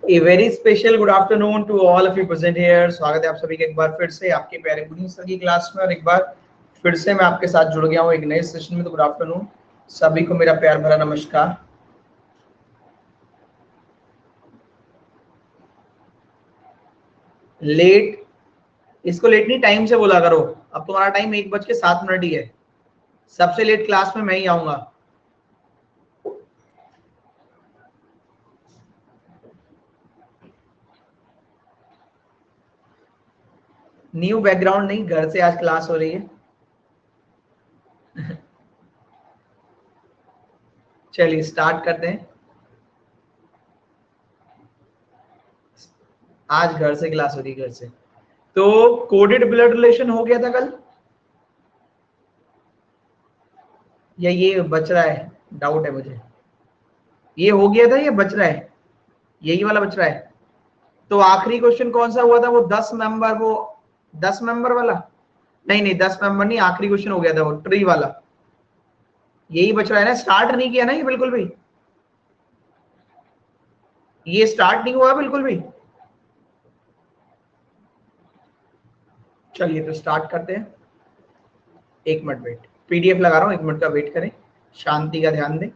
A very special good afternoon to all of you present here. स्वागत है आप सभी का एक बार फिर से आपके प्यारे गुनी सर की क्लास में, और एक बार फिर से मैं आपके साथ जुड़ गया हूँ एक नए सेशन में। तो गुड आफ्टरनून सभी को, मेरा प्यार भरा नमस्कार। लेट, इसको लेट नहीं, टाइम से बोला करो। अब तुम्हारा टाइम 1:07 ही है। सबसे लेट क्लास में मैं ही आऊंगा। न्यू बैकग्राउंड नहीं, घर से आज क्लास हो रही है। चलिए स्टार्ट करते हैं। आज घर से क्लास हो रही है, घर से। तो कोडेड ब्लड रिलेशन हो गया था कल, या ये बच रहा है? डाउट है मुझे, ये हो गया था या बच रहा है? यही वाला बच रहा है। तो आखिरी क्वेश्चन कौन सा हुआ था? वो 10 मेंबर, वो 10 मेंबर वाला? नहीं नहीं, 10 मेंबर नहीं, आखिरी क्वेश्चन हो गया था वो ट्री वाला। यही बच रहा है ना? स्टार्ट नहीं किया ना ये बिल्कुल भी? ये स्टार्ट नहीं हुआ बिल्कुल भी। चलिए तो स्टार्ट करते हैं। 1 मिनट वेट, पीडीएफ लगा रहा हूँ, 1 मिनट का वेट करें, शांति का ध्यान दें।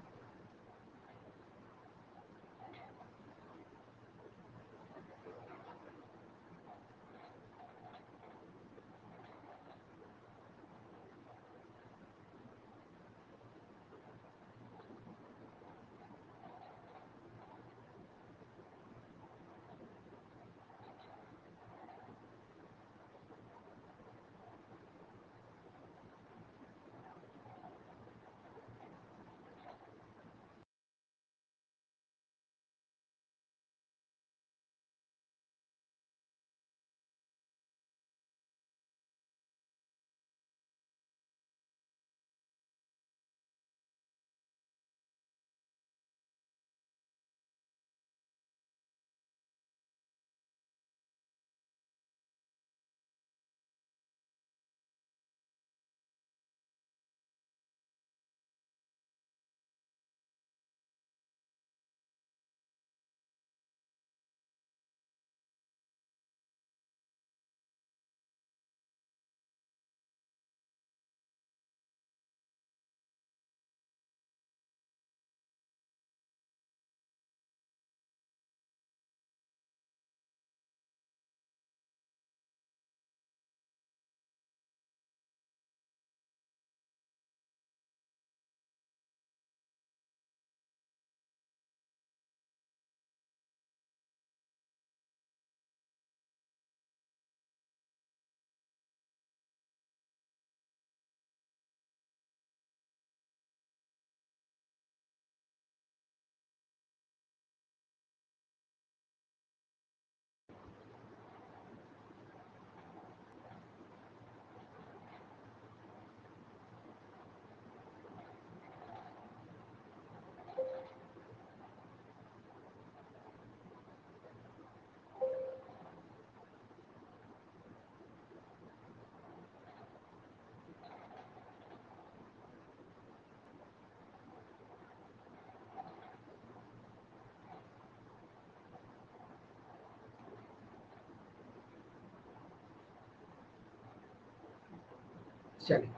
चलिए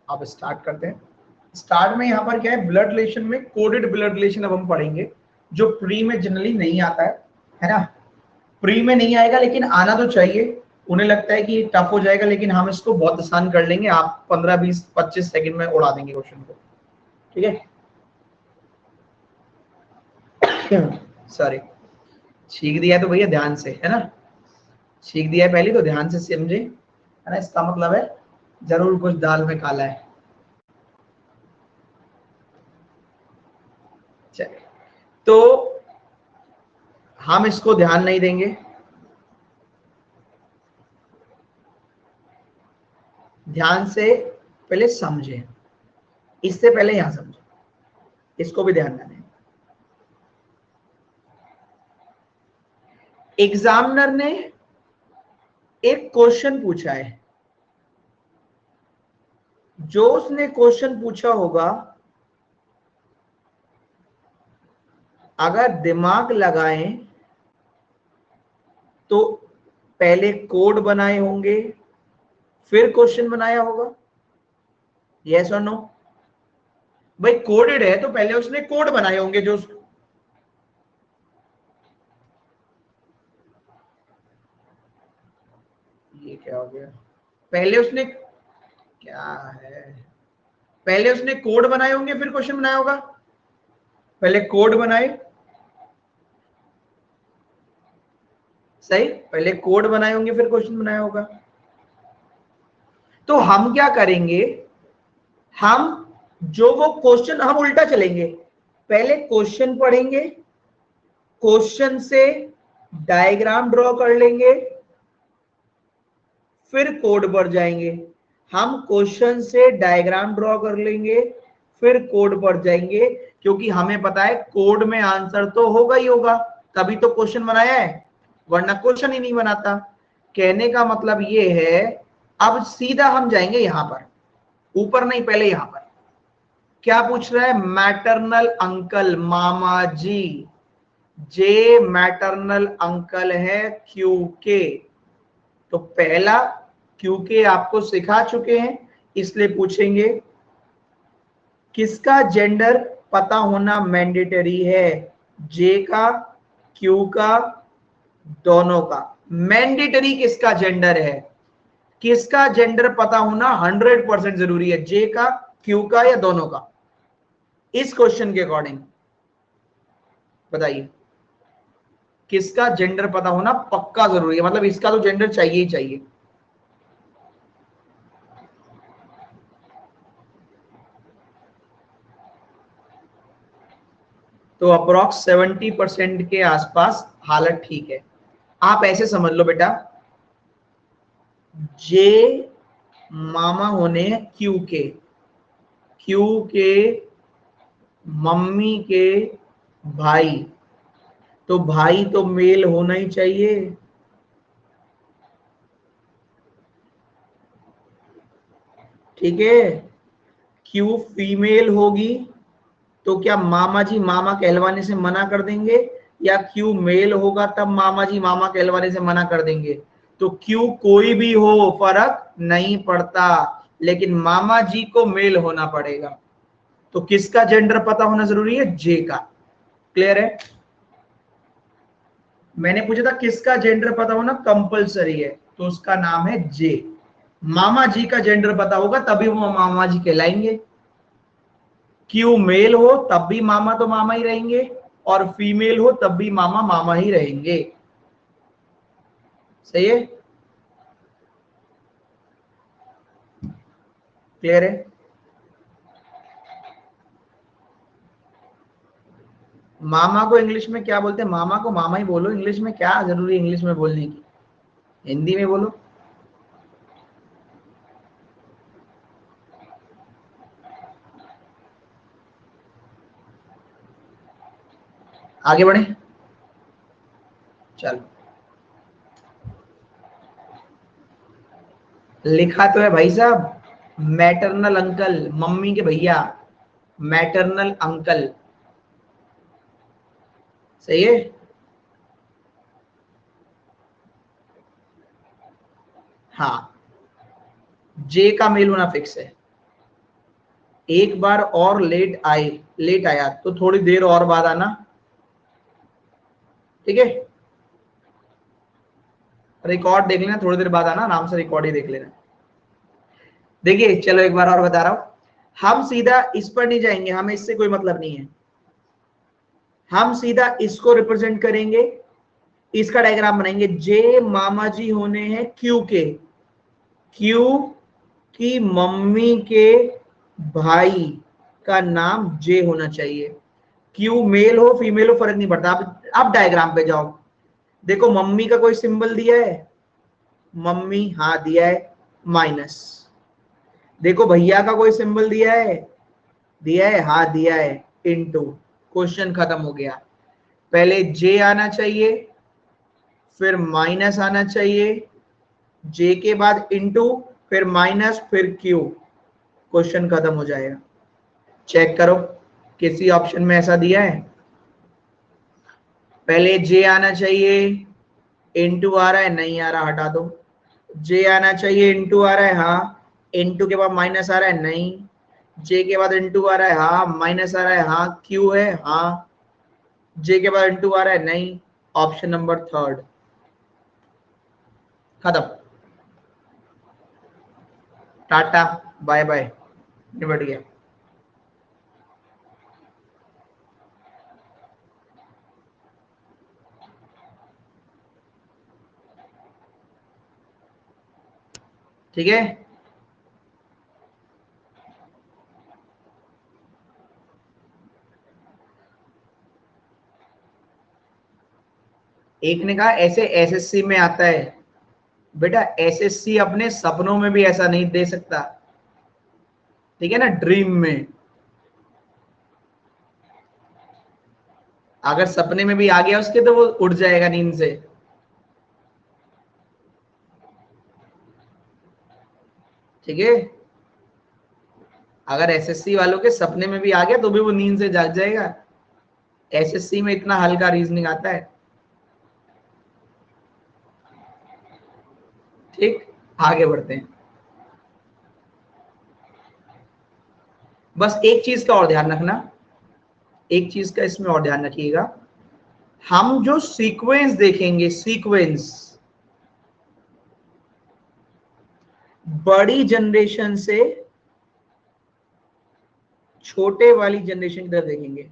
अब स्टार्ट करते हैं। स्टार्ट में यहाँ पर क्या है, ब्लड रिलेशन में कोडेड ब्लड रिलेशन अब हम पढ़ेंगे, जो प्री में जनरली नहीं आता है ना? प्री में नहीं आएगा, लेकिन आना तो चाहिए। उन्हें लगता है कि टफ हो जाएगा, लेकिन हम इसको बहुत आसान कर लेंगे। आप 15, 20, 25 सेकंड में उड़ा देंगे क्वेश्चन को, ठीक है? सॉरी, छींक दिया तो भैया ध्यान से, है ना? छींक दिया है पहले तो ध्यान से समझे, है ना? इसका मतलब है जरूर कुछ दाल में काला है। चलिए, तो हम इसको ध्यान नहीं देंगे, ध्यान से पहले समझे, इससे पहले यहां समझे, इसको भी ध्यान दें। एग्जामिनर ने एक क्वेश्चन पूछा है, जो उसने क्वेश्चन पूछा होगा, अगर दिमाग लगाएं तो पहले कोड बनाए होंगे फिर क्वेश्चन बनाया होगा, यस और नो? भाई कोडेड है तो पहले उसने कोड बनाए होंगे जो ये क्या हो गया, पहले उसने क्या है, पहले उसने कोड बनाए होंगे फिर क्वेश्चन बनाया होगा, पहले कोड बनाए, सही, पहले कोड बनाए होंगे फिर क्वेश्चन बनाया होगा। तो हम क्या करेंगे, हम जो वो क्वेश्चन हम उल्टा चलेंगे, पहले क्वेश्चन पढ़ेंगे, क्वेश्चन से डायग्राम ड्रॉ कर लेंगे, फिर कोड पर जाएंगे। हम क्वेश्चन से डायग्राम ड्रॉ कर लेंगे फिर कोड पर जाएंगे, क्योंकि हमें पता है कोड में आंसर तो होगा ही होगा, तभी तो क्वेश्चन बनाया है, वरना क्वेश्चन ही नहीं बनाता। कहने का मतलब ये है, अब सीधा हम जाएंगे यहां पर, ऊपर नहीं, पहले यहां पर क्या पूछ रहा है, मैटरनल अंकल, मामा जी, जे मैटरनल अंकल है क्यू के। तो पहला क्योंकि आपको सिखा चुके हैं इसलिए पूछेंगे किसका जेंडर पता होना मैंडेटरी है, जे का, क्यू का, दोनों का। मैंडेटरी किसका जेंडर है, किसका जेंडर पता होना 100% जरूरी है, जे का, क्यू का या दोनों का? इस क्वेश्चन के अकॉर्डिंग बताइए, किसका जेंडर पता होना पक्का जरूरी है, मतलब इसका तो जेंडर चाहिए ही चाहिए। तो अप्रोक्स 70% के आसपास हालत ठीक है। आप ऐसे समझ लो बेटा, जे मामा होने क्यू के, क्यू के मम्मी के भाई, तो भाई तो मेल होना ही चाहिए, ठीक है। क्यू फीमेल होगी तो क्या मामा जी मामा कहलवाने से मना कर देंगे, या क्यू मेल होगा तब मामा जी मामा कहलवाने से मना कर देंगे? तो क्यू कोई भी हो फर्क नहीं पड़ता, लेकिन मामा जी को मेल होना पड़ेगा। तो किसका जेंडर पता होना जरूरी है, जे का। क्लियर है? मैंने पूछा था किसका जेंडर पता होना कंपलसरी है, तो उसका नाम है जे। मामा जी का जेंडर पता होगा तभी वो मामा जी कहलाएंगे। क्यू मेल हो तब भी मामा तो मामा ही रहेंगे, और फीमेल हो तब भी मामा मामा ही रहेंगे। सही है? क्लियर है? मामा को इंग्लिश में क्या बोलते हैं, मामा को मामा ही बोलो, इंग्लिश में क्या जरूरी इंग्लिश में बोलने की, हिंदी में बोलो। आगे बढ़े, चलो। लिखा तो है भाई साहब, मैटरनल अंकल, मम्मी के भैया, मैटरनल अंकल। सही है? हाँ, जे का मेल होना फिक्स है। एक बार और लेट आया तो थोड़ी देर और बाद आना, ठीक है? रिकॉर्ड देख लेना, थोड़ी देर बाद आना, आराम से रिकॉर्ड ही देख लेना। देखिए चलो एक बार और बता रहा हूं, हम सीधा इस पर नहीं जाएंगे, हमें इससे कोई मतलब नहीं है, हम सीधा इसको रिप्रेजेंट करेंगे, इसका डायग्राम बनाएंगे। जे मामा जी होने हैं क्यू के, क्यू की मम्मी के भाई का नाम जे होना चाहिए। क्यू मेल हो फीमेल हो फर्क नहीं पड़ता। आप डायग्राम पे जाओ, देखो मम्मी का कोई सिंबल दिया है, मम्मी हाँ दिया है, माइनस। देखो भैया का कोई सिंबल दिया है हाँ दिया है, इनटू। क्वेश्चन खत्म हो गया। पहले जे आना चाहिए, फिर माइनस आना चाहिए, जे के बाद इनटू, फिर माइनस, फिर क्यू। क्वेश्चन खत्म हो जाएगा। चेक करो किसी ऑप्शन में ऐसा दिया है? पहले जे आना चाहिए, इनटू आ रहा है, नहीं आ रहा, हटा दो। जे आना चाहिए, इनटू आ रहा है, हाँ। इनटू के बाद माइनस आ रहा है, नहीं। जे के बाद इनटू आ रहा है, हाँ। माइनस आ रहा है, हाँ। क्यू है, हाँ। जे के बाद इनटू आ रहा है, नहीं। ऑप्शन नंबर थर्ड, खत्म। टाटा बाय बाय, निबट गया। ठीक है, एक ने कहा ऐसे एसएससी में आता है। बेटा एसएससी अपने सपनों में भी ऐसा नहीं दे सकता, ठीक है ना, ड्रीम में। अगर सपने में भी आ गया उसके तो वो उड़ जाएगा नींद से। ठीक है, अगर एसएससी वालों के सपने में भी आ गया तो भी वो नींद से जाग जाएगा। एसएससी में इतना हल्का रीजनिंग आता है। ठीक, आगे बढ़ते हैं। बस एक चीज का और ध्यान रखना, एक चीज का इसमें और ध्यान रखिएगा। हम जो सीक्वेंस देखेंगे, सीक्वेंस बड़ी जनरेशन से छोटे वाली जनरेशन की तरफ देखेंगे।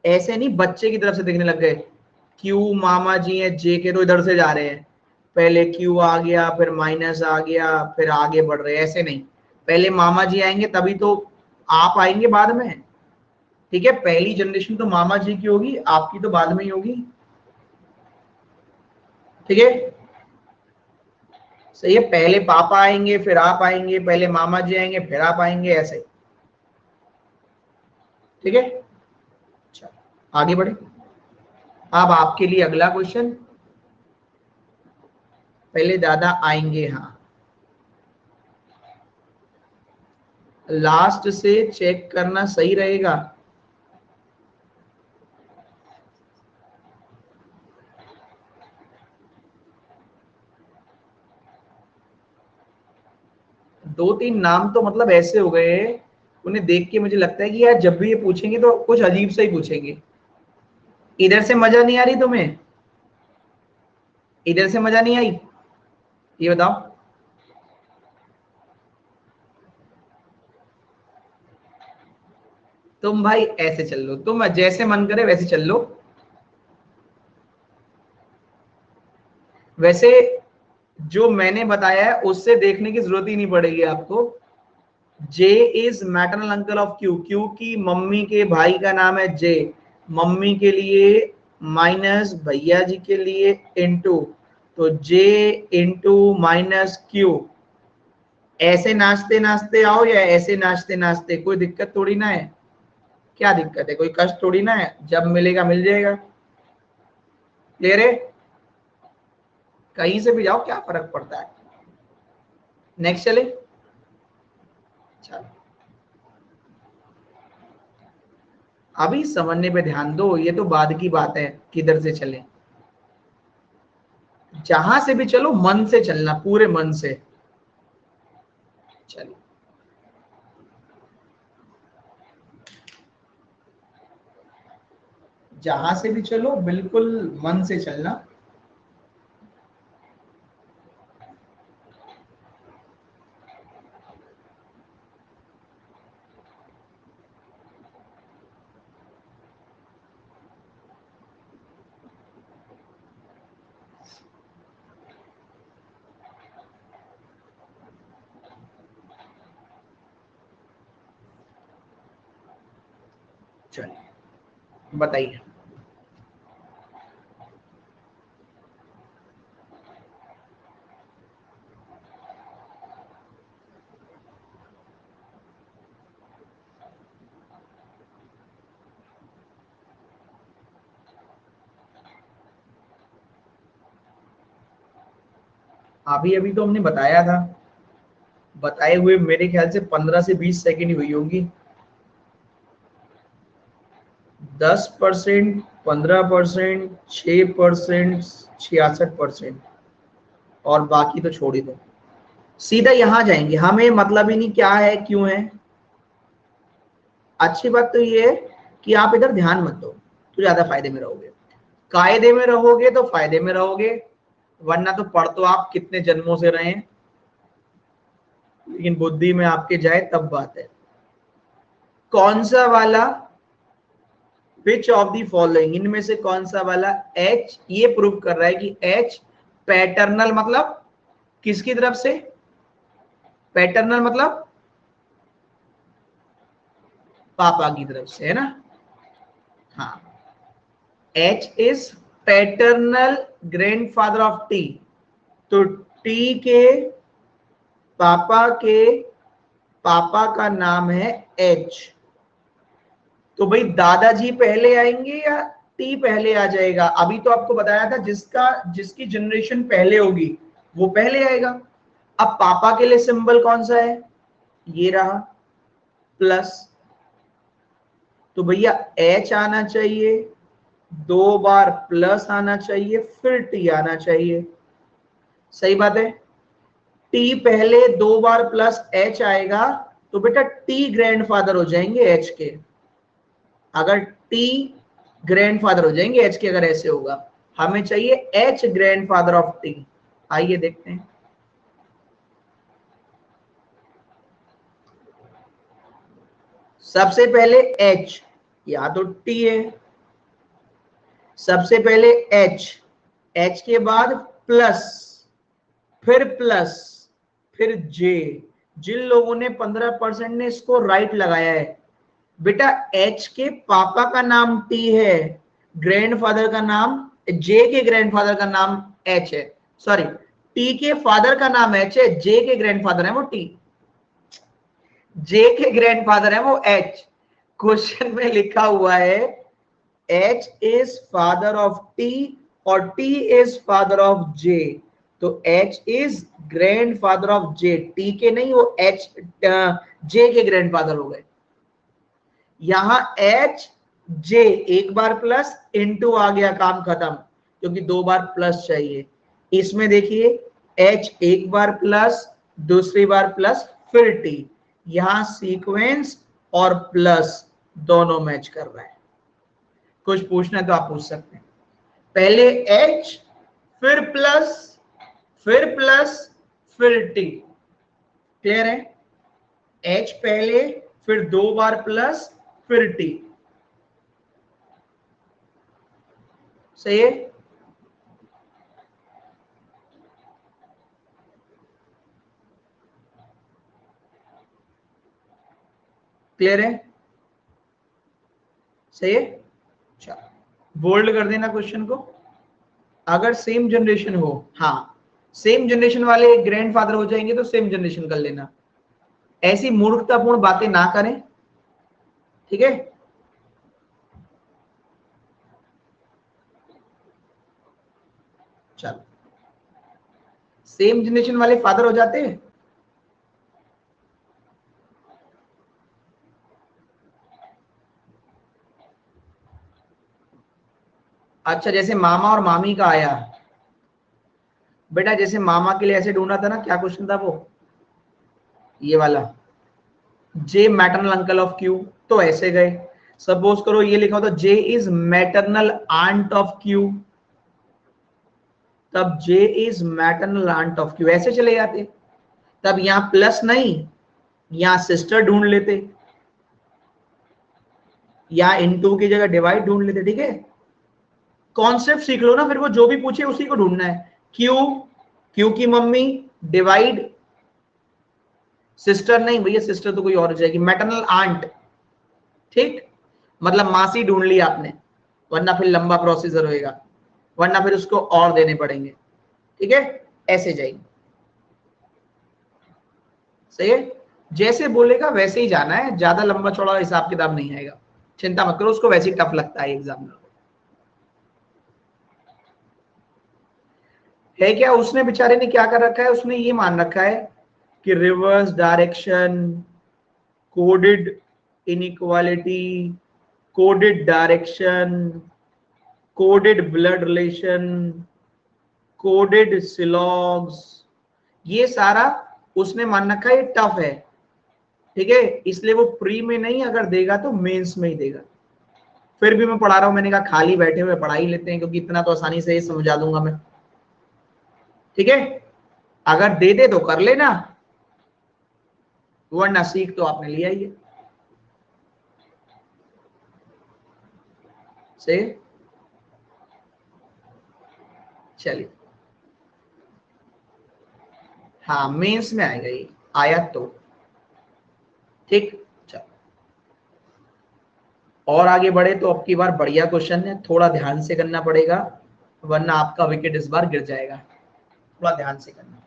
ऐसे नहीं बच्चे की तरफ से देखने लग गए, क्यू मामा जी हैं, जे के तो इधर से जा रहे हैं, पहले क्यू आ गया, फिर माइनस आ गया, फिर आगे बढ़ रहे हैं। ऐसे नहीं, पहले मामा जी आएंगे तभी तो आप आएंगे बाद में। ठीक है, पहली जनरेशन तो मामा जी की होगी, आपकी तो बाद में ही होगी। ठीक है, सही है, पहले पापा आएंगे फिर आप आएंगे, पहले मामा जी आएंगे फिर आप आएंगे, ऐसे। ठीक है, चलो आगे बढ़े। अब आपके लिए अगला क्वेश्चन, पहले दादा आएंगे, हाँ। लास्ट से चेक करना सही रहेगा। दो तीन नाम तो मतलब ऐसे हो गए, उन्हें देख के मुझे लगता है कि यार जब भी ये पूछेंगे तो कुछ अजीब सा ही पूछेंगे। इधर से मजा नहीं आ रही तुम्हें? इधर से मजा नहीं आई, ये बताओ। तुम भाई ऐसे चल लो, तुम जैसे मन करे वैसे चल लो। वैसे जो मैंने बताया है उससे देखने की जरूरत ही नहीं पड़ेगी आपको। J is maternal uncle of Q, Q की मम्मी के भाई का नाम है जे। मम्मी के लिए माइनस भैया जी के लिए इंटू, तो जे इंटू माइनस क्यू। ऐसे नाचते नाचते आओ या ऐसे नाचते नाचते, कोई दिक्कत थोड़ी ना है। क्या दिक्कत है, कोई कष्ट थोड़ी ना है, जब मिलेगा मिल जाएगा। क्लियर है, कहीं से भी जाओ क्या फर्क पड़ता है। नेक्स्ट चले, चलो अभी समझने पे ध्यान दो, ये तो बाद की बात है किधर से चले। जहां से भी चलो मन से चलना, पूरे मन से। चलिए, जहां से भी चलो बिल्कुल मन से चलना। चलिए बताइए। अभी अभी तो हमने बताया था, बताए हुए मेरे ख्याल से 15 से 20 सेकंड ही हुई होंगी। 10%, 15%, 6%, 66%, और बाकी तो छोड़ ही दो। सीधा यहां जाएंगे, हमें मतलब ही नहीं क्या है क्यों है। अच्छी बात तो ये है कि आप इधर ध्यान मत दो तो ज्यादा फायदे में रहोगे। कायदे में रहोगे तो फायदे में रहोगे, वरना तो पढ़ तो आप कितने जन्मों से रहे हैं, लेकिन बुद्धि में आपके जाए तब बात है। कौन सा वाला, विच ऑफ दी फॉलोइंग, इनमें से कौन सा वाला H ये प्रूव कर रहा है कि H पैटर्नल मतलब किसकी तरफ से, पैटर्नल मतलब पापा की तरफ से, है ना। हाँ, H is paternal grandfather of T, तो T के पापा का नाम है H। तो भाई दादाजी पहले आएंगे या टी पहले आ जाएगा? अभी तो आपको बताया था जिसकी जनरेशन पहले होगी वो पहले आएगा। अब पापा के लिए सिंबल कौन सा है, ये रहा प्लस, तो भैया H आना चाहिए, 2 बार प्लस आना चाहिए, फिर T आना चाहिए। सही बात है, T पहले 2 बार प्लस H आएगा तो बेटा T ग्रैंडफादर हो जाएंगे H के। अगर T ग्रैंडफादर हो जाएंगे H के, अगर ऐसे होगा। हमें चाहिए H ग्रैंडफादर ऑफ T। आइए देखते हैं। सबसे पहले H, या तो T है, सबसे पहले H के बाद प्लस, फिर J। जिन लोगों ने 15% ने इसको राइट लगाया है, बेटा H के पापा का नाम T है, ग्रैंडफादर का नाम, J के ग्रैंडफादर का नाम H है, सॉरी T के फादर का नाम H है, J के ग्रैंडफादर है वो T, J के ग्रैंडफादर है वो H। क्वेश्चन में लिखा हुआ है H is father of T और T is father of J, तो H is grandfather of J, T के नहीं, वो J के ग्रैंडफादर हो गए। यहां H J एक बार प्लस इनटू आ गया, काम खत्म, क्योंकि 2 बार प्लस चाहिए। इसमें देखिए H एक बार प्लस, दूसरी बार प्लस, फिर T, यहां सीक्वेंस और प्लस दोनों मैच कर रहा है। कुछ पूछना है तो आप पूछ सकते हैं। पहले H, फिर प्लस, फिर T। क्लियर है? H पहले, फिर 2 बार प्लस, फिर T। सही है? क्लियर है? सही है? चलो बोल्ड कर देना क्वेश्चन को। अगर सेम जनरेशन हो, हाँ सेम जनरेशन वाले ग्रैंडफादर हो जाएंगे तो सेम जनरेशन कर लेना, ऐसी मूर्खतापूर्ण बातें ना करें, ठीक है। चलो, सेम जनरेशन वाले फादर हो जाते हैं। अच्छा, जैसे मामा और मामी का आया, बेटा जैसे मामा के लिए ऐसे ढूंढा था ना, क्या क्वेश्चन था वो, ये वाला, J maternal uncle of Q, तो ऐसे गए। सपोज करो ये लिखा होता J is maternal aunt of Q, तब J is maternal aunt of Q, ऐसे चले जाते। तब यहां प्लस नहीं, यहां सिस्टर ढूंढ लेते, या इनटू की जगह डिवाइड ढूंढ लेते, ठीक है। कॉन्सेप्ट सीख लो ना, फिर वो जो भी पूछे उसी को ढूंढना है। क्यू, क्यू की मम्मी, डिवाइड, सिस्टर नहीं भैया, सिस्टर तो कोई और हो जाएगी, मैटरनल आंट, ठीक, मतलब मासी ढूंढ ली आपने, वरना फिर लंबा प्रोसीजर होएगा, वरना फिर उसको और देने पड़ेंगे, ठीक है। ऐसे जाएंगे, सही है। जैसे बोलेगा वैसे ही जाना है, ज्यादा लंबा चौड़ा हिसाब किताब नहीं आएगा, चिंता मत करो, उसको वैसे ही टफ लगता है एग्जाम में। है क्या, उसने बेचारे ने क्या कर रखा है, उसने ये मान रखा है कि reverse direction, coded inequality, coded direction, coded blood relation, coded syllogisms, ये सारा उसने मान रखा है ये टफ है, ठीक है, इसलिए वो प्री में नहीं अगर देगा तो मेंस में ही देगा। फिर भी मैं पढ़ा रहा हूं, मैंने कहा खाली बैठे हुए पढ़ा ही लेते हैं, क्योंकि इतना तो आसानी से ही समझा दूंगा मैं, ठीक है। अगर दे दे तो कर लेना, वरना सीख तो आपने लिया ही है। सही, चलिए, हाँ मेंस में आएगा ये, आया तो ठीक। चलो और आगे बढ़े तो अब की बार बढ़िया क्वेश्चन है, थोड़ा ध्यान से करना पड़ेगा, वरना आपका विकेट इस बार गिर जाएगा। थोड़ा ध्यान से करना।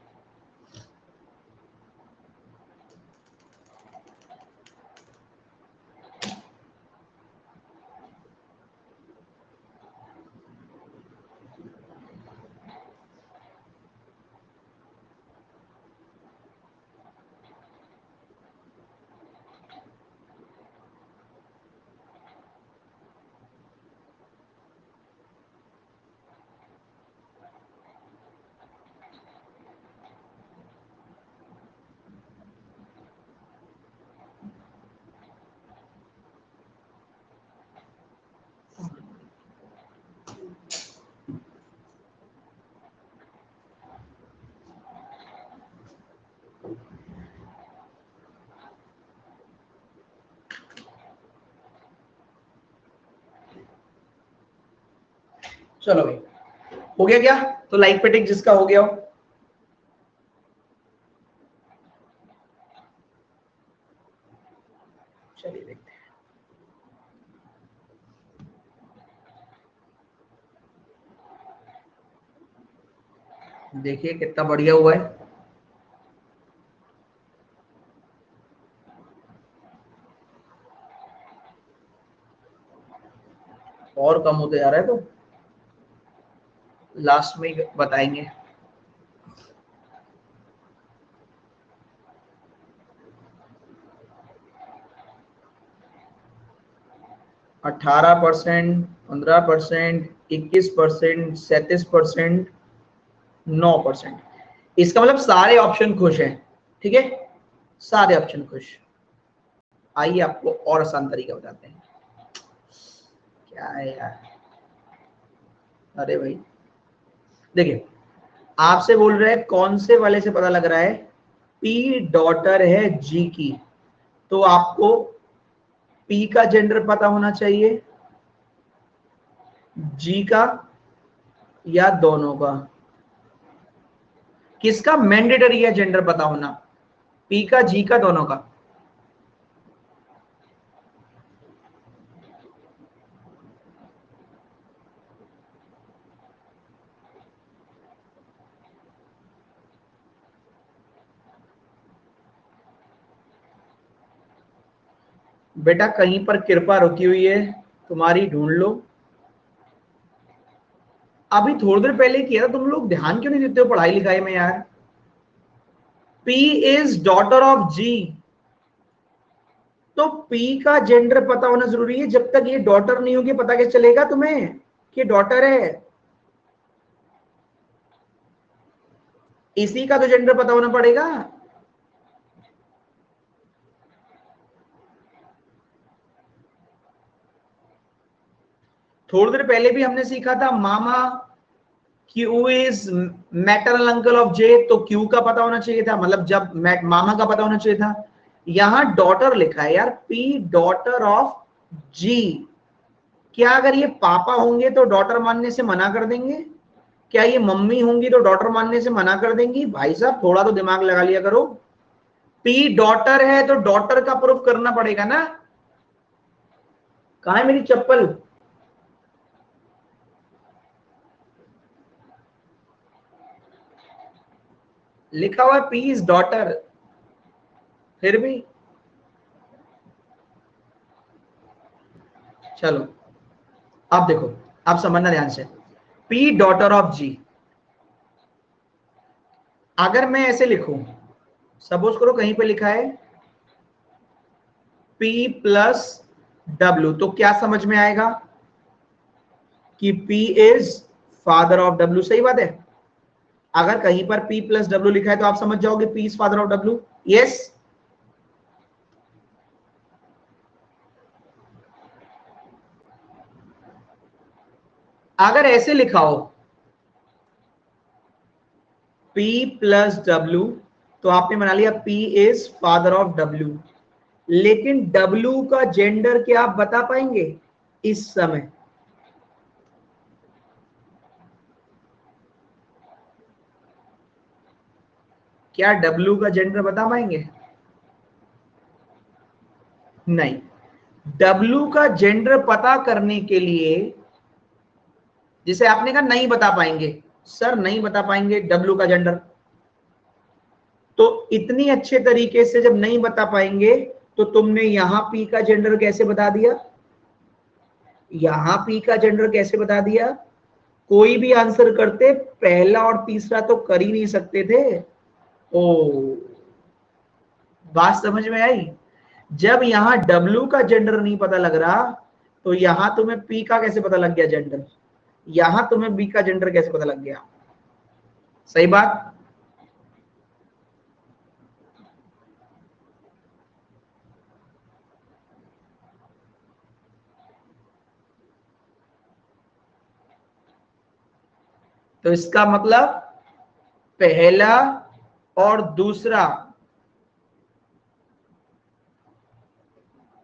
चलो भाई, हो गया क्या? तो लाइक पे टिक जिसका हो गया हो। चलिए देखते हैं। देखिए कितना बढ़िया हुआ है। और कम होते जा रहा है तो लास्ट में ही बताएंगे। अठारह परसेंट, 15%, 21%, 37%, 9%। इसका मतलब सारे ऑप्शन खुश हैं, ठीक है, सारे ऑप्शन खुश। आइए आपको और आसान तरीका बताते हैं। क्या है यार, अरे भाई देखिए, आपसे बोल रहे हैं कौन से वाले से पता लग रहा है पी डॉटर है जी की, तो आपको पी का जेंडर पता होना चाहिए, जी का या दोनों का। किसका मैंडेटरी है जेंडर पता होना, पी का, जी का, दोनों का? बेटा कहीं पर कृपा रुकी हुई है तुम्हारी, ढूंढ लो। अभी थोड़ी देर पहले किया था, तुम लोग ध्यान क्यों नहीं देते हो पढ़ाई लिखाई में यार। P is daughter of G, तो P का जेंडर पता होना जरूरी है। जब तक ये डॉटर नहीं होगी पता कैसे चलेगा तुम्हें कि डॉटर है? इसी का तो जेंडर पता होना पड़ेगा। थोड़ी देर पहले भी हमने सीखा था मामा Q is maternal uncle of J, तो क्यू का पता होना चाहिए था, मतलब जब मामा का पता होना चाहिए था। यहां डॉटर लिखा है यार, पी डॉटर ऑफ जी। क्या अगर ये पापा होंगे तो डॉटर मानने से मना कर देंगे? क्या ये मम्मी होंगी तो डॉटर मानने से मना कर देंगी? भाई साहब थोड़ा तो दिमाग लगा लिया करो। पी डॉटर है तो डॉटर का प्रूफ करना पड़ेगा ना। कहां है मेरी चप्पल? लिखा हुआ है पी इज डॉटर, फिर भी। चलो अब देखो, अब समझना ध्यान से। पी डॉटर ऑफ जी, अगर मैं ऐसे लिखूं, सपोज करो कहीं पे लिखा है P प्लस W, तो क्या समझ में आएगा कि P is father of W। सही बात है। अगर कहीं पर P प्लस W लिखा है तो आप समझ जाओगे P is father of W। Yes. अगर ऐसे लिखा हो P प्लस W तो आपने बना लिया P is father of W। लेकिन W का जेंडर क्या आप बता पाएंगे इस समय? क्या W का जेंडर बता पाएंगे? नहीं। W का जेंडर पता करने के लिए, जिसे आपने कहा नहीं बता पाएंगे, सर नहीं बता पाएंगे W का जेंडर, तो इतनी अच्छे तरीके से जब नहीं बता पाएंगे तो तुमने यहां P का जेंडर कैसे बता दिया, यहां P का जेंडर कैसे बता दिया? कोई भी आंसर करते पहला और तीसरा तो कर ही नहीं सकते थे। ओ, बात समझ में आई? जब यहां W का जेंडर नहीं पता लग रहा तो यहां तुम्हें P का कैसे पता लग गया जेंडर, यहां तुम्हें B का जेंडर कैसे पता लग गया? सही बात। तो इसका मतलब पहला और दूसरा,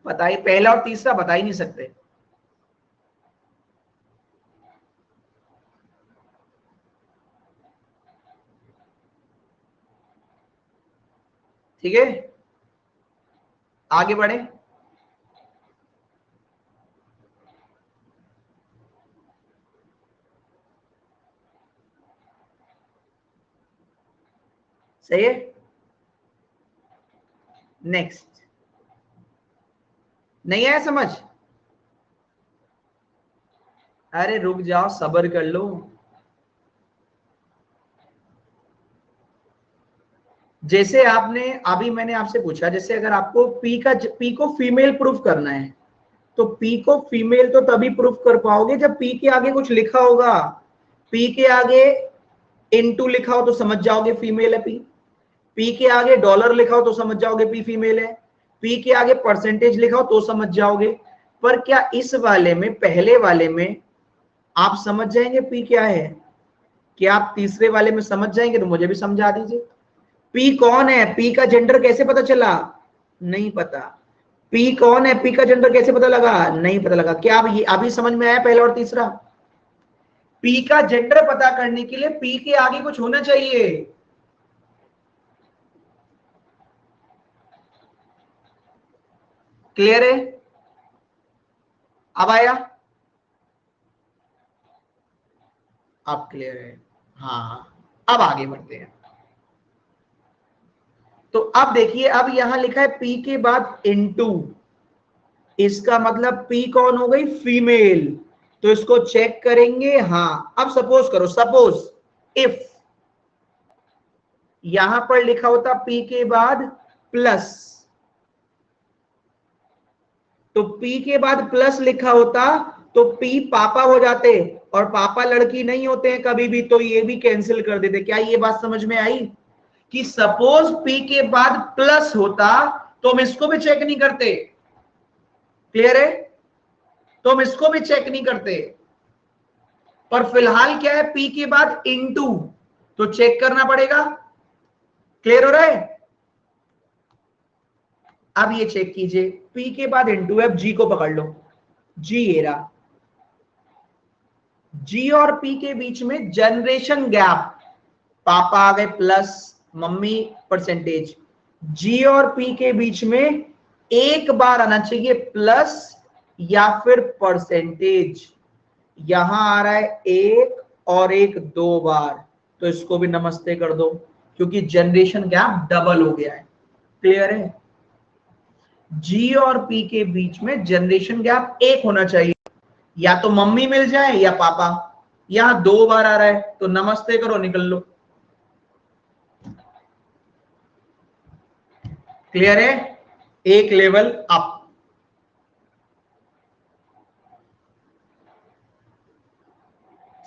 बता ही, पहला और तीसरा बता ही नहीं सकते। ठीक है, आगे बढ़े। सही है। नेक्स्ट। नहीं आया समझ? अरे रुक जाओ, सब्र कर लो। जैसे आपने अभी मैंने आपसे पूछा, जैसे अगर आपको P को फीमेल प्रूफ करना है तो P को फीमेल तो तभी प्रूफ कर पाओगे जब P के आगे कुछ लिखा होगा। P के आगे इनटू लिखा हो तो समझ जाओगे फीमेल है P। P के आगे डॉलर लिखा हो तो समझ जाओगे P फीमेल है। P के आगे परसेंटेज लिखा हो तो समझ जाओगे। पर क्या इस वाले में, पहले वाले में आप समझ जाएंगे P क्या है? क्या आप तीसरे वाले में समझ जाएंगे? तो मुझे भी समझा दीजिए। P कौन है? P का जेंडर कैसे पता चला? नहीं पता। P कौन है? P का जेंडर कैसे पता लगा? नहीं पता लगा। क्या अब ये अभी समझ में आया पहला और तीसरा? P का जेंडर पता करने के लिए P के आगे कुछ होना चाहिए। क्लियर है? अब आया? अब क्लियर है। हाँ, अब आगे बढ़ते हैं। तो अब देखिए, अब यहां लिखा है P के बाद इनटू, इसका मतलब P कौन हो गई? फीमेल। तो इसको चेक करेंगे। हाँ, अब सपोज करो, सपोज इफ यहां पर लिखा होता P के बाद प्लस, तो P के बाद प्लस लिखा होता तो P पापा हो जाते, और पापा लड़की नहीं होते हैं कभी भी, तो ये भी कैंसिल कर देते। क्या ये बात समझ में आई कि सपोज P के बाद प्लस होता तो हम इसको भी चेक नहीं करते? क्लियर है? तो हम इसको भी चेक नहीं करते। पर फिलहाल क्या है, P के बाद इनटू, तो चेक करना पड़ेगा। क्लियर हो रहा है? अब ये चेक कीजिए, P के बाद इनटू है, G को पकड़ लो। G ये रहा। G और P के बीच में जनरेशन गैप, पापा आ गए प्लस, मम्मी परसेंटेज। G और P के बीच में एक बार आना चाहिए प्लस या फिर परसेंटेज। यहां आ रहा है एक और एक, दो बार, तो इसको भी नमस्ते कर दो क्योंकि जनरेशन गैप डबल हो गया है। क्लियर है? G और P के बीच में जनरेशन गैप एक होना चाहिए, या तो मम्मी मिल जाए या पापा। यहां दो बार आ रहा है तो नमस्ते करो, निकल लो। क्लियर है? एक लेवल अप।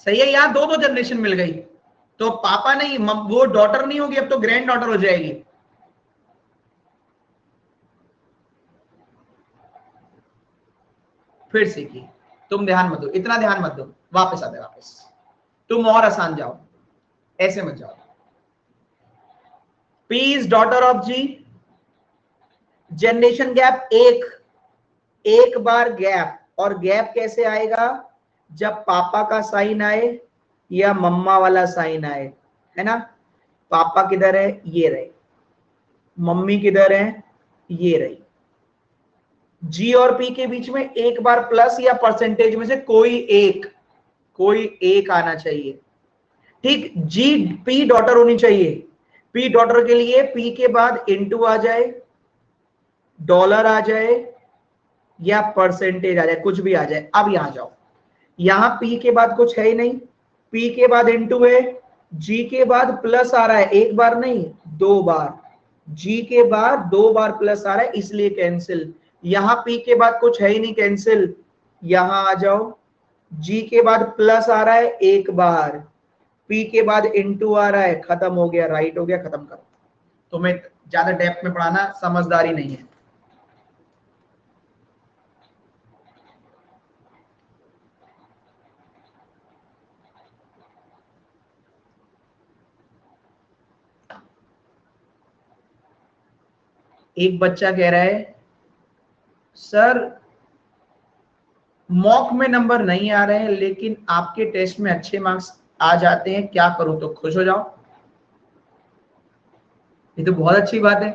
सही है, यहाँ दो दो जनरेशन मिल गई, तो पापा नहीं, वो डॉटर नहीं होगी, अब तो ग्रैंड डॉटर हो जाएगी। फिर सीखिए, तुम ध्यान मत दो, इतना ध्यान मत दो, वापस आते वापस, तुम और आसान जाओ, ऐसे मत जाओ। P is daughter of G, generation gap एक बार गैप, और गैप कैसे आएगा, जब पापा का साइन आए या मम्मा वाला साइन आए, है ना। पापा किधर है, ये रहे, मम्मी किधर है, ये रही। G और P के बीच में एक बार प्लस या परसेंटेज में से कोई एक आना चाहिए, ठीक। G P डॉटर होनी चाहिए, P डॉटर के लिए P के बाद इनटू आ जाए, डॉलर आ जाए, या परसेंटेज आ जाए, कुछ भी आ जाए। अब यहां जाओ, यहां P के बाद कुछ है ही नहीं, P के बाद इनटू है, G के बाद प्लस आ रहा है, एक बार नहीं दो बार, G के बाद दो बार प्लस आ रहा है, इसलिए कैंसिल। यहां P के बाद कुछ है ही नहीं, कैंसिल। यहां आ जाओ, G के बाद प्लस आ रहा है एक बार, P के बाद इनटू आ रहा है, खत्म हो गया, राइट हो गया, खत्म करो। तुम्हें ज्यादा डेप्थ में पढ़ाना समझदारी नहीं है। एक बच्चा कह रहा है सर मॉक में नंबर नहीं आ रहे हैं, लेकिन आपके टेस्ट में अच्छे मार्क्स आ जाते हैं, क्या करूं, तो खुश हो जाओ, ये तो बहुत अच्छी बात है,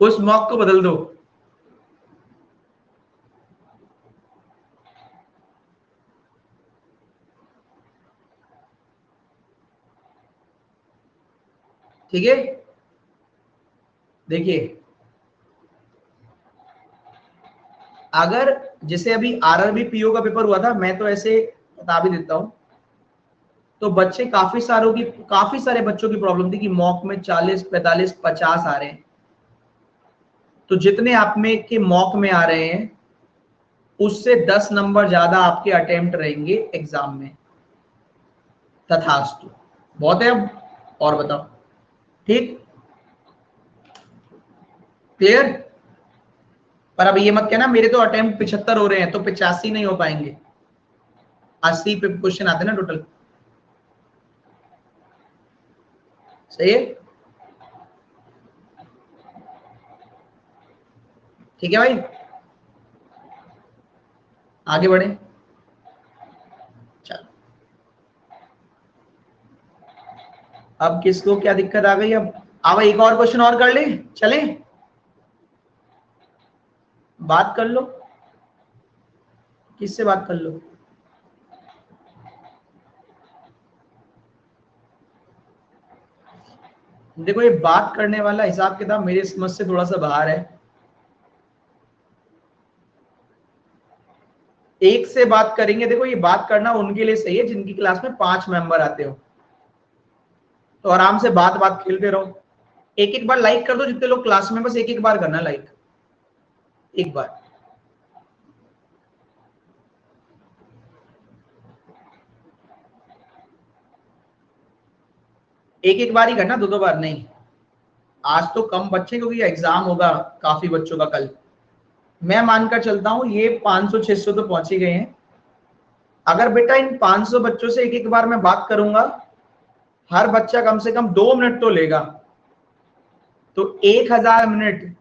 उस मॉक को बदल दो। ठीक है, देखिए अगर जैसे अभी आरआरबी पीओ का पेपर हुआ था, मैं तो ऐसे बता भी देता हूं, तो बच्चे काफी सारे बच्चों की प्रॉब्लम थी कि मॉक में 40, 45, 50 आ रहे हैं। तो जितने आप में के मॉक में आ रहे हैं, उससे 10 नंबर ज्यादा आपके अटेम्प्ट रहेंगे एग्जाम में, तथास्तु। बहुत है, अब और बताओ, ठीक, क्लियर। पर अब ये मत कहना मेरे तो अटेम्प्ट 75 हो रहे हैं, तो 85 नहीं हो पाएंगे, 80 पे क्वेश्चन आते हैं ना टोटल। सही है, ठीक है भाई, आगे बढ़े, चलो। अब किसको क्या दिक्कत आ गई, अब एक और क्वेश्चन और कर ले, चले, बात कर लो, किससे बात कर लो। देखो ये बात करने वाला हिसाब किताब मेरी समझ से थोड़ा सा बाहर है। एक से बात करेंगे, देखो ये बात करना उनके लिए सही है जिनकी क्लास में 5 मेंबर आते हो, तो आराम से बात बात खेलते रहो। एक एक बार लाइक कर दो जितने लोग क्लास में, बस एक एक बार करना लाइक, एक बार। एक एक बार ही करना, दो दो बार नहीं। आज तो कम बच्चे, क्योंकि एग्जाम होगा काफी बच्चों का कल। मैं मानकर चलता हूं ये 500-600 तो पहुंच ही गए हैं। अगर बेटा इन 500 बच्चों से एक एक बार मैं बात करूंगा, हर बच्चा कम से कम 2 मिनट तो लेगा, तो 1000 मिनट,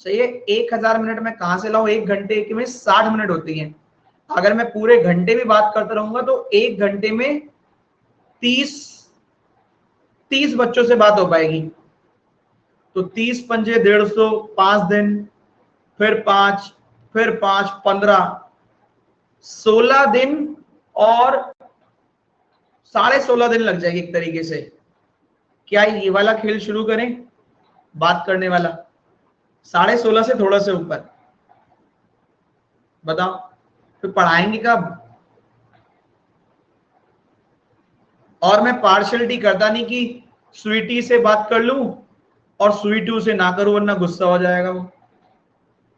सही है। 1000 मिनट में कहां से लाऊं, एक घंटे के में 60 मिनट होती हैं। अगर मैं पूरे घंटे भी बात करता रहूंगा तो एक घंटे में 30 बच्चों से बात हो पाएगी। तो 30 पंजे 150, 5 दिन, फिर 5, फिर 5, 15, 16 दिन, और 16.5 दिन लग जाएगी एक तरीके से। क्या ये वाला खेल शुरू करें, बात करने वाला, 16.5 से थोड़ा से ऊपर, बताओ फिर पढ़ाएंगे कब। और मैं पार्शलिटी करता नहीं कि स्वीटी से बात कर लूं और स्वीटू से ना करूं, वरना गुस्सा हो जाएगा, वो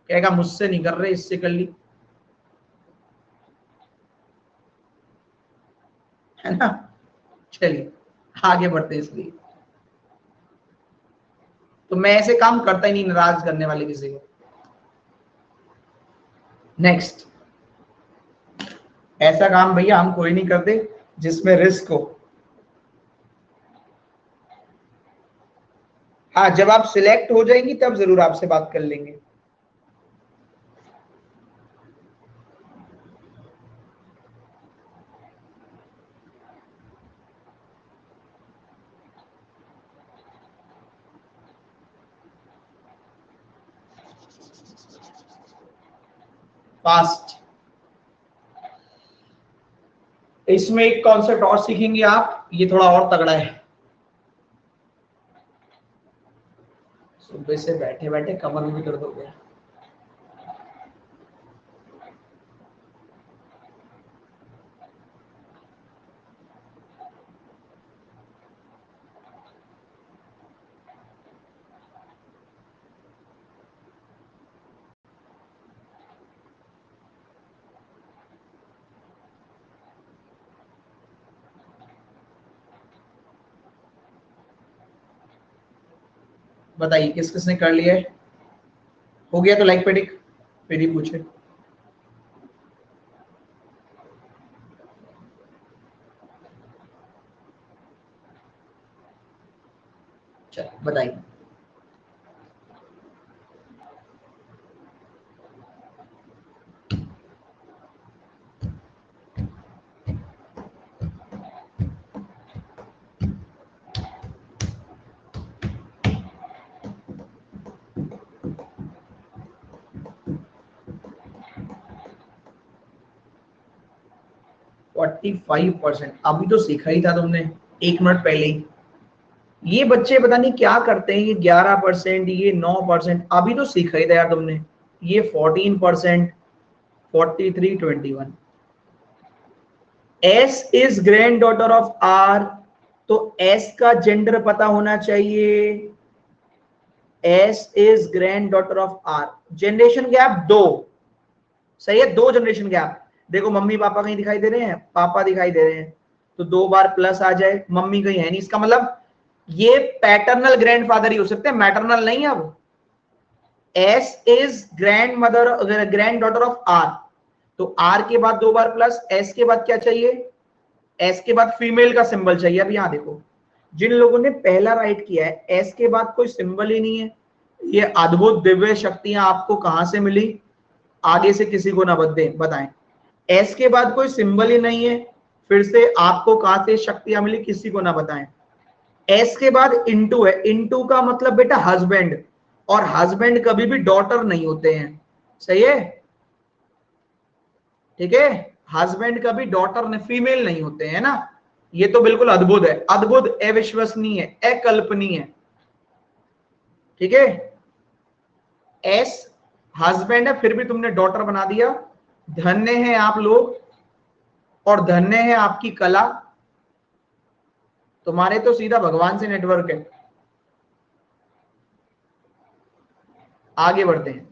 कहेगा मुझसे नहीं कर रहे, इससे कर ली। है ना। चलिए आगे बढ़ते हैं। इसलिए तो मैं ऐसे काम करता ही नहीं नाराज करने वाले किसी को। नेक्स्ट, ऐसा काम भैया हम कोई नहीं करते जिसमें रिस्क हो। हाँ, जब आप सिलेक्ट हो जाएंगी तब जरूर आपसे बात कर लेंगे। फास्ट, इसमें एक कॉन्सेप्ट और सीखेंगे आप, ये थोड़ा और तगड़ा है। सुबह से बैठे बैठे कमर में भी दर्द हो गया। बताइए किस किसने कर लिया है? हो गया तो लाइक पे टिक, फिर ही पूछे। चलो बताइए। फोर्टी 45%, अभी तो सीखा ही था तुमने 1 मिनट पहले ही। ये बच्चे पता नहीं क्या करते हैं, ये 11%, ये 9%, अभी तो सीखा ही था यार तुमने। ये 14%, 43, 21। S is granddaughter of R, तो एस का जेंडर पता होना चाहिए। S is granddaughter of R. Generation gap 2, सही है, 2 जनरेशन गैप। देखो मम्मी पापा कहीं दिखाई दे रहे हैं, पापा दिखाई दे रहे हैं, तो 2 बार प्लस आ जाए, मम्मी कहीं है नहीं, इसका मतलब ये पैटर्नल ग्रैंडफादर ही हो सकते हैं, मैटरनल नहीं। अब S is grandmother, granddaughter of R, तो आर के बाद 2 बार प्लस, एस के बाद क्या चाहिए? एस के बाद फीमेल का सिंबल चाहिए। अब यहां देखो, जिन लोगों ने पहला राइट किया है, एस के बाद कोई सिंबल ही नहीं है, ये अद्भुत दिव्य शक्तियां आपको कहां से मिली? आगे से किसी को ना बताएं। एस के बाद कोई सिंबल ही नहीं है, फिर से आपको कहां से शक्तियां मिली? किसी को ना बताएं। एस के बाद इनटू है, इनटू का मतलब बेटा हस्बैंड, और हस्बैंड कभी भी डॉटर नहीं होते हैं, सही है, ठीक है। हस्बैंड कभी डॉटर ने फीमेल नहीं होते हैं ना। ये तो बिल्कुल अद्भुत है, अद्भुत, अविश्वसनीय, अकल्पनीय, ठीक है। एस हस्बैंड है, फिर भी तुमने डॉटर बना दिया। धन्य है आप लोग, और धन्य है आपकी कला, तुम्हारे तो सीधा भगवान से नेटवर्क है। आगे बढ़ते हैं।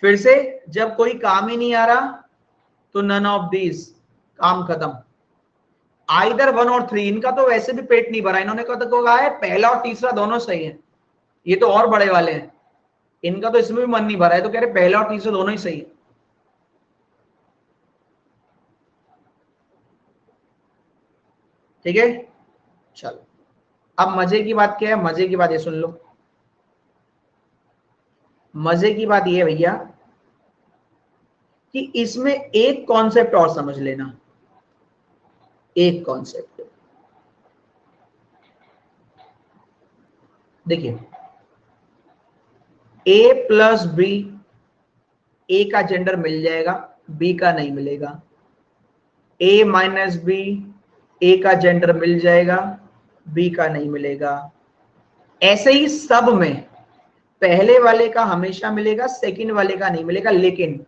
फिर से, जब कोई काम ही नहीं आ रहा तो नन ऑफ दीज, काम खत्म। आइदर 1 और 3, इनका तो वैसे भी पेट नहीं भरा, इन्होंने कहा है पहला और तीसरा दोनों सही है, ये तो और बड़े वाले हैं, इनका तो इसमें भी मन नहीं भरा है, तो कह रहे पहला और तीसरा दोनों ही सही है। ठीक है, चलो अब मजे की बात क्या है? मजे की बात ये सुन लो। मजे की बात ये है भैया कि इसमें एक कॉन्सेप्ट और समझ लेना, एक कॉन्सेप्ट। देखिए, ए प्लस बी, ए का जेंडर मिल जाएगा, बी का नहीं मिलेगा। ए माइनस बी, ए का जेंडर मिल जाएगा, बी का नहीं मिलेगा। ऐसे ही सब में पहले वाले का हमेशा मिलेगा, सेकंड वाले का नहीं मिलेगा, लेकिन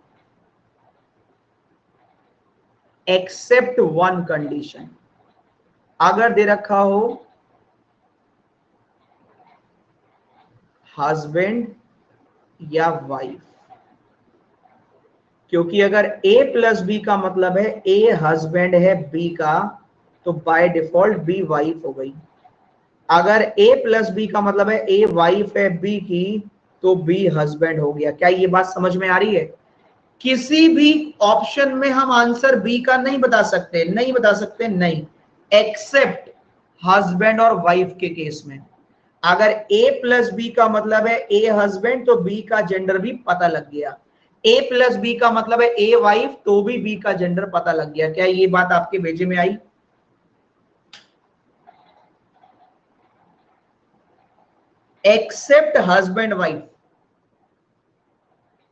एक्सेप्ट 1 कंडीशन, अगर दे रखा हो हस्बैंड या वाइफ, क्योंकि अगर ए प्लस बी का मतलब है ए हस्बैंड है बी का, तो बाय डिफॉल्ट बी वाइफ हो गई। अगर ए प्लस बी का मतलब है ए वाइफ है बी की, तो बी हस्बैंड हो गया। क्या ये बात समझ में आ रही है? किसी भी ऑप्शन में हम आंसर बी का नहीं बता सकते, नहीं बता सकते, नहीं, एक्सेप्ट हस्बैंड और वाइफ के केस में। अगर ए प्लस बी का मतलब है ए हस्बैंड, तो बी का जेंडर भी पता लग गया। ए प्लस बी का मतलब है ए वाइफ, तो भी बी का जेंडर पता लग गया। क्या ये बात आपके भेजे में आई? Accept husband wife.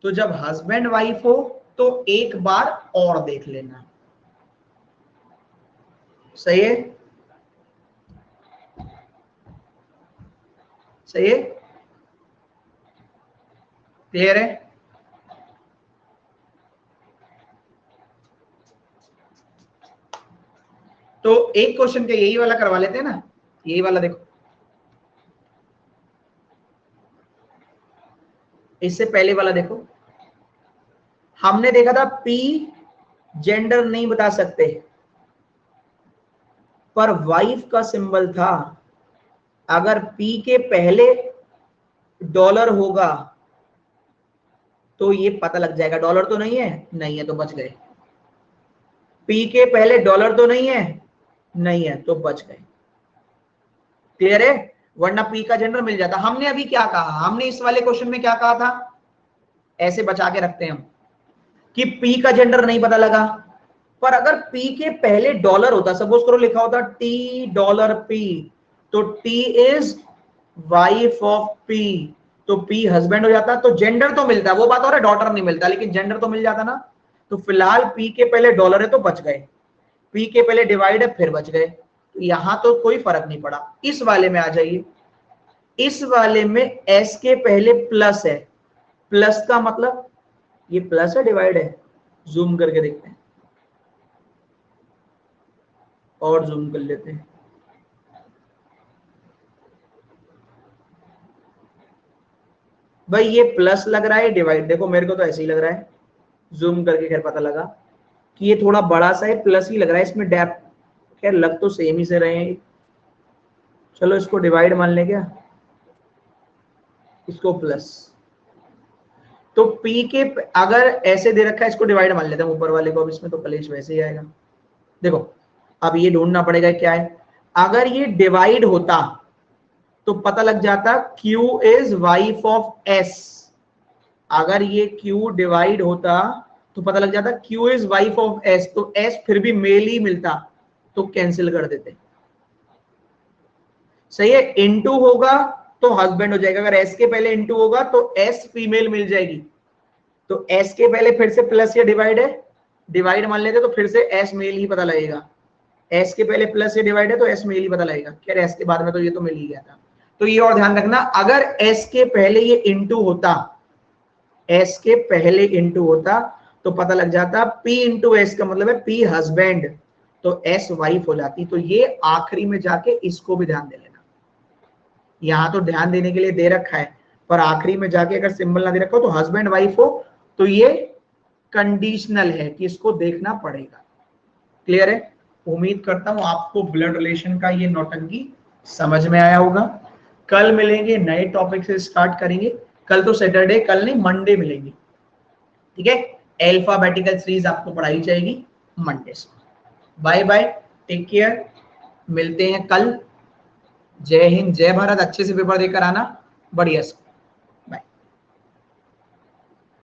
तो जब हस्बैंड वाइफ हो तो एक बार और देख लेना। सही है? सही है? क्लियर है? तो एक क्वेश्चन के यही वाला करवा लेते हैं ना, यही वाला देखो। इससे पहले वाला देखो, हमने देखा था पी जेंडर नहीं बता सकते, पर वाइफ का सिंबल था। अगर पी के पहले डॉलर होगा तो ये पता लग जाएगा। डॉलर तो नहीं है, नहीं है तो बच गए। पी के पहले डॉलर तो नहीं है, नहीं है तो बच गए। क्लियर है? वरना पी का जेंडर मिल जाता। हमने अभी क्या कहा, हमने इस वाले क्वेश्चन में क्या कहा था, ऐसे बचा के रखते हैं हम, कि पी का जेंडर नहीं पता लगा, पर अगर पी के पहले डॉलर होता, सपोज करो लिखा होता टी डॉलर पी, तो T is wife of P, तो पी हस्बैंड हो जाता। तो जेंडर तो मिलता, वो बात हो रहा है डॉटर नहीं मिलता, लेकिन जेंडर तो मिल जाता ना। तो फिलहाल पी के पहले डॉलर है तो बच गए, पी के पहले डिवाइड है फिर बच गए। तो यहां तो कोई फर्क नहीं पड़ा। इस वाले में आ जाइए, इस वाले में एस के पहले प्लस है। प्लस का मतलब ये प्लस है डिवाइड है? जूम करके देखते हैं और जूम कर लेते हैं। भाई ये प्लस लग रहा है डिवाइड, देखो मेरे को तो ऐसे ही लग रहा है, जूम करके खैर पता लगा कि ये थोड़ा बड़ा सा है, प्लस ही लग रहा है इसमें डेप्थ। खैर लग तो सेम ही से रहे हैं। चलो इसको डिवाइड मान ले, क्या इसको प्लस। तो पी के अगर ऐसे दे रखा है, इसको डिवाइड मान लेते हैं ऊपर वाले को, अब इसमें तो कलेश वैसे ही आएगा। देखो अब ये ढूंढना पड़ेगा क्या है। अगर ये डिवाइड होता तो पता लग जाता Q is wife of S। अगर ये Q डिवाइड होता तो पता लग जाता Q is wife of S, तो S फिर भी मेल ही मिलता, तो कैंसिल कर देते। सही है? इनटू होगा तो हस्बैंड हो जाएगा, अगर S के पहले इनटू होगा तो S फीमेल मिल जाएगी। तो S के पहले फिर से प्लस या डिवाइड है, डिवाइड मान लेते तो फिर से S मेल ही पता लगेगा। S के पहले प्लस या डिवाइड है तो S मेल ही पता लगेगा। खैर S के बाद में तो ये तो मिल ही गया था। तो ये और ध्यान रखना, अगर S के पहले ये इनटू होता, S के पहले इनटू होता तो पता लग जाता P इंटू S का मतलब है P हस्बैंड, तो S वाइफ हो जाती। तो ये आखिरी में जाके इसको भी ध्यान दे लेना। यहां तो ध्यान देने के लिए दे रखा है, पर आखिरी में जाके अगर सिंबल ना दे रखा हो तो हस्बैंड वाइफ हो तो ये कंडीशनल है कि इसको देखना पड़ेगा। क्लियर है? उम्मीद करता हूं आपको ब्लड रिलेशन का ये नौटंकी समझ में आया होगा। कल मिलेंगे, नए टॉपिक से स्टार्ट करेंगे। कल तो सैटरडे, कल नहीं मंडे मिलेंगे, ठीक है? अल्फाबेटिकल सीरीज आपको पढ़ाई जाएगी मंडे से। बाय बाय, टेक केयर, मिलते हैं कल। जय हिंद, जय भारत। अच्छे से पेपर देकर आना, बढ़िया से।